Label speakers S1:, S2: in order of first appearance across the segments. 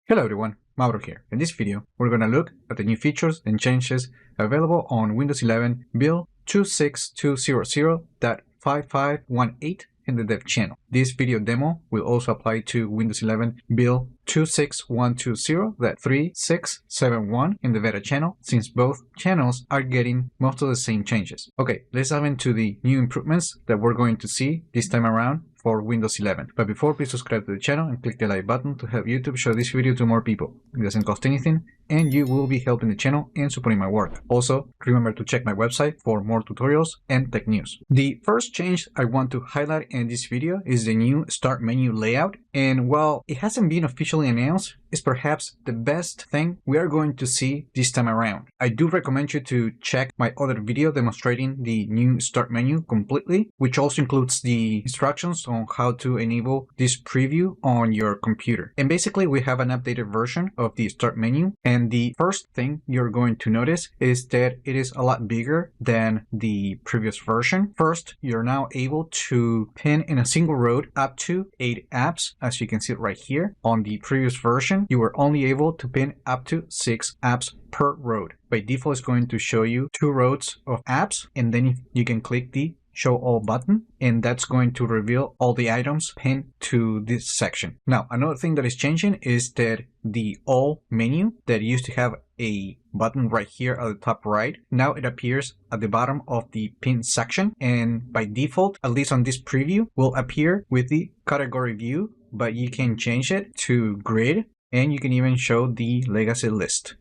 S1: Hello everyone, Mauro here. In this video, we're going to look at the new features and changes available on Windows 11 build 26200.5518 in the dev channel. This video demo will also apply to Windows 11 build 26120.3671 in the beta channel, since both channels are getting most of the same changes. Okay, let's dive into the new improvements that we're going to see this time around for Windows 11. But before, please subscribe to the channel and click the like button to help YouTube show this video to more people. It doesn't cost anything, and you will be helping the channel and supporting my work. Also, remember to check my website for more tutorials and tech news. The first change I want to highlight in this video is the new Start menu layout. And while it hasn't been officially announced, it's perhaps the best thing we are going to see this time around. I do recommend you to check my other video demonstrating the new Start menu completely, which also includes the instructions on how to enable this preview on your computer. And basically, we have an updated version of the Start menu, and the first thing you're going to notice is that it is a lot bigger than the previous version. First, you're now able to pin in a single row up to 8 apps, as you can see right here. On the previous version, you were only able to pin up to 6 apps per row. By default, it's going to show you 2 rows of apps, and then you can click the Show All button, and that's going to reveal all the items pinned to this section. Now, another thing that is changing is that the All menu that used to have a button right here at the top right, now it appears at the bottom of the pin section, and by default, at least on this preview, will appear with the category view, but you can change it to grid, and you can even show the legacy list.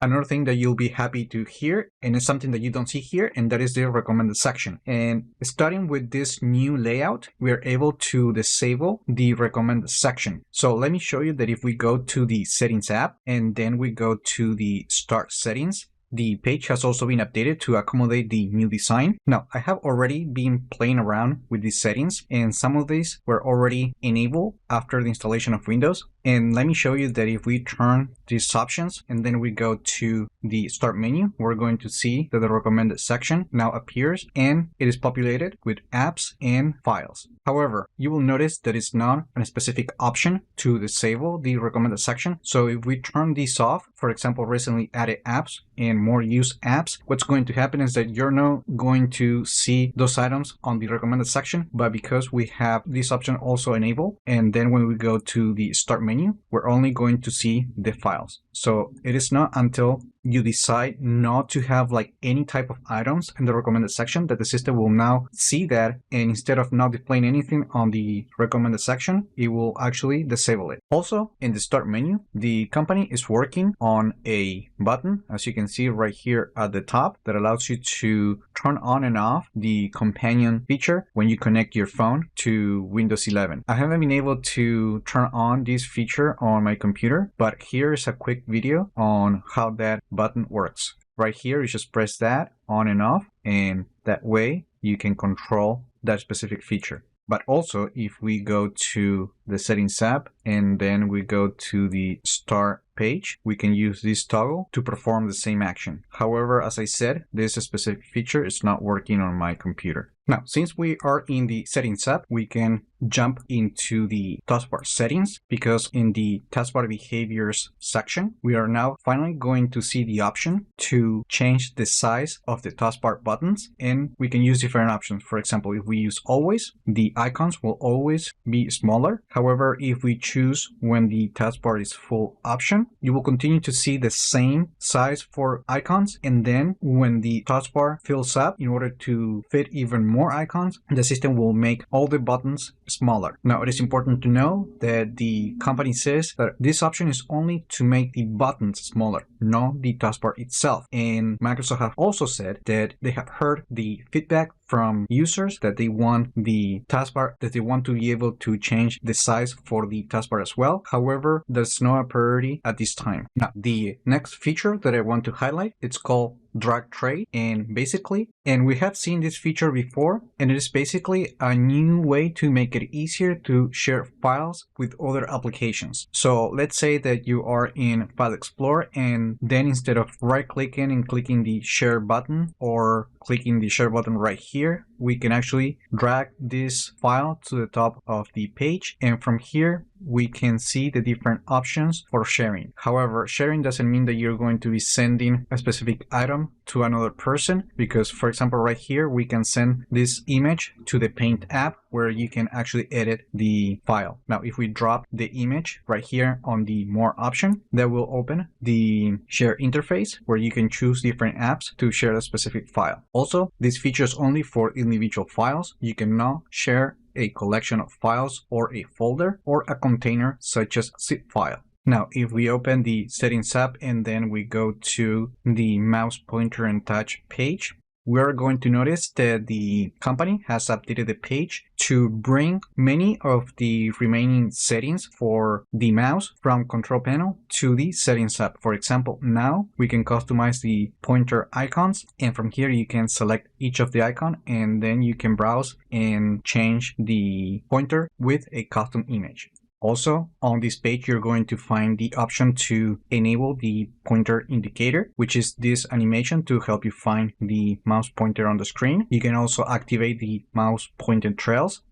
S1: Another thing that you'll be happy to hear, and it's something that you don't see here, and that is the recommended section. And starting with this new layout, we are able to disable the recommended section. So let me show you that if we go to the Settings app, and then we go to the Start Settings, the page has also been updated to accommodate the new design. Now, I have already been playing around with these settings, and some of these were already enabled after the installation of Windows. And let me show you that if we turn these options and then we go to the Start menu, we're going to see that the recommended section now appears, and it is populated with apps and files. However, you will notice that it's not a specific option to disable the recommended section. So if we turn these off, for example, recently added apps and more used apps, what's going to happen is that you're not going to see those items on the recommended section, but because we have this option also enabled, and then when we go to the Start menu, we're only going to see the files. So it is not until you decide not to have like any type of items in the recommended section that the system will now see that, and instead of not displaying anything on the recommended section, it will actually disable it. Also, in the Start menu, the company is working on a button, as you can see right here at the top, that allows you to turn on and off the Copanion feature when you connect your phone to Windows 11. I haven't been able to turn on this feature on my computer, but here is a quick video on how that button works. Right here, you just press that on and off, and that way you can control that specific feature. But also, if we go to the Settings app and then we go to the Start page, we can use this toggle to perform the same action. However, as I said, this specific feature is not working on my computer. Now, since we are in the Settings app, we can jump into the Taskbar settings, because in the Taskbar behaviors section, we are now finally going to see the option to change the size of the taskbar buttons, and we can use different options. For example, if we use always, the icons will always be smaller. However, if we choose when the taskbar is full option, you will continue to see the same size for icons, and then when the taskbar fills up, in order to fit even more icons, the system will make all the buttons smaller. Now, it is important to know that the company says that this option is only to make the buttons smaller, not the taskbar itself. And Microsoft have also said that they have heard the feedback from users that they want the taskbar, that they want to be able to change the size for the taskbar as well. However, there's no priority at this time. Now, the next feature that I want to highlight, it's called drag tray, and we have seen this feature before, and it is basically a new way to make it easier to share files with other applications. So let's say that you are in File Explorer, and then instead of right clicking and clicking the share button or clicking the share button right here, we can actually drag this file to the top of the page, and from here we can see the different options for sharing. However, sharing doesn't mean that you're going to be sending a specific item to another person, because for example right here we can send this image to the Paint app where you can actually edit the file. Now if we drop the image right here on the More option, that will open the share interface where you can choose different apps to share a specific file. Also, this feature is only for individual files. You cannot share a collection of files or a folder or a container such as zip file. Now, if we open the Settings app and then we go to the mouse pointer and touch page, we're going to notice that the company has updated the page to bring many of the remaining settings for the mouse from Control Panel to the Settings app. For example, now we can customize the pointer icons, and from here you can select each of the icon and then you can browse and change the pointer with a custom image. Also, on this page, you're going to find the option to enable the pointer indicator, which is this animation to help you find the mouse pointer on the screen. You can also activate the mouse pointer trails.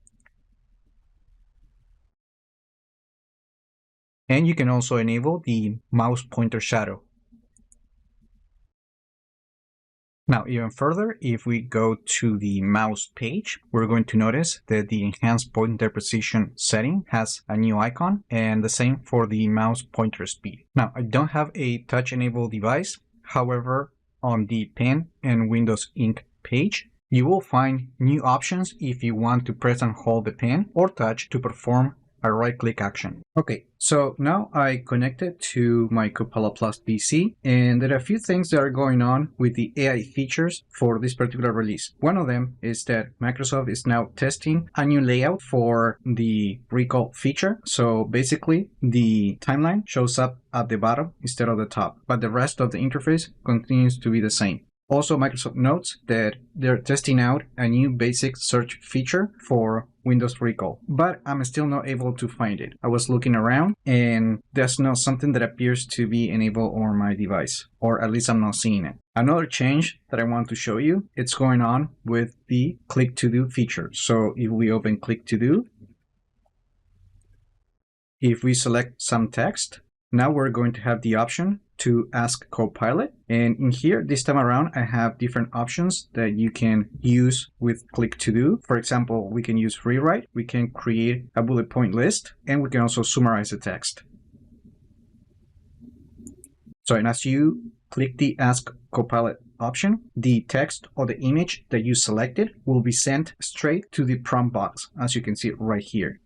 S1: And you can also enable the mouse pointer shadow. Now, even further, if we go to the mouse page, we're going to notice that the enhanced pointer precision setting has a new icon, and the same for the mouse pointer speed. Now, I don't have a touch enabled device. However, on the Pen and Windows Ink page, you will find new options if you want to press and hold the pen or touch to perform a right-click action. Okay, so now I connected to my Copilot Plus PC, and there are a few things that are going on with the AI features for this particular release. One of them is that Microsoft is now testing a new layout for the recall feature. So basically, the timeline shows up at the bottom instead of the top, but the rest of the interface continues to be the same. Also, Microsoft notes that they're testing out a new basic search feature for Windows Recall, but I'm still not able to find it. I was looking around and there's not something that appears to be enabled on my device, or at least I'm not seeing it. Another change that I want to show you, it's going on with the Click to Do feature. So if we open Click to Do, if we select some text, now we're going to have the option to Ask Copilot. And in here, this time around, I have different options that you can use with Click to Do. For example, we can use Rewrite, we can create a bullet point list, and we can also summarize the text. So, and as you click the Ask Copilot option, the text or the image that you selected will be sent straight to the prompt box, as you can see right here.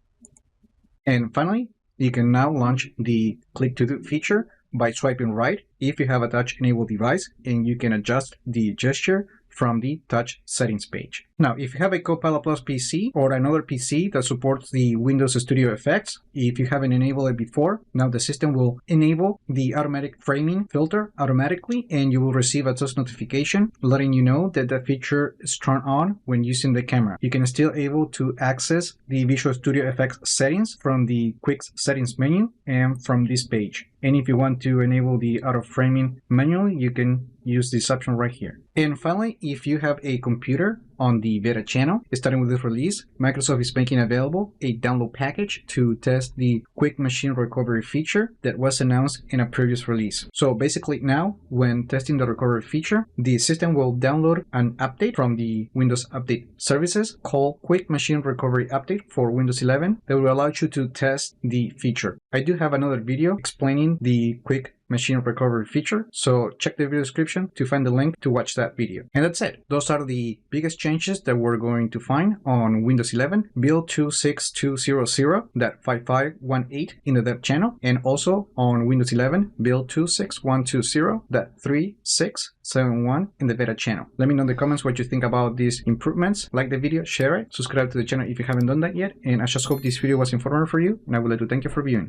S1: And finally, you can now launch the Click to Do feature by swiping right if you have a touch enabled device, and you can adjust the gesture from the touch settings page. Now, if you have a Copilot Plus PC or another PC that supports the Windows Studio effects, if you haven't enabled it before, now the system will enable the automatic framing filter automatically, and you will receive a touch notification letting you know that the feature is turned on when using the camera. You can still able to access the Visual Studio Effects settings from the Quick Settings menu and from this page. And if you want to enable the auto framing manually, you can use this option right here. And finally, if you have a computer on the beta channel, starting with this release, Microsoft is making available a download package to test the quick machine recovery feature that was announced in a previous release. So basically now, when testing the recovery feature, the system will download an update from the Windows Update Services called Quick Machine Recovery Update for Windows 11 that will allow you to test the feature. I do have another video explaining the quick machine recovery feature, so check the video description to find the link to watch that video. And that's it. Those are the biggest changes that we're going to find on Windows 11 build 26200.5518 in the dev channel, and also on Windows 11 build 26120.3671 in the beta channel. Let me know in the comments what you think about these improvements. Like the video, share it, subscribe to the channel if you haven't done that yet, and I just hope this video was informative for you, and I would like to thank you for viewing.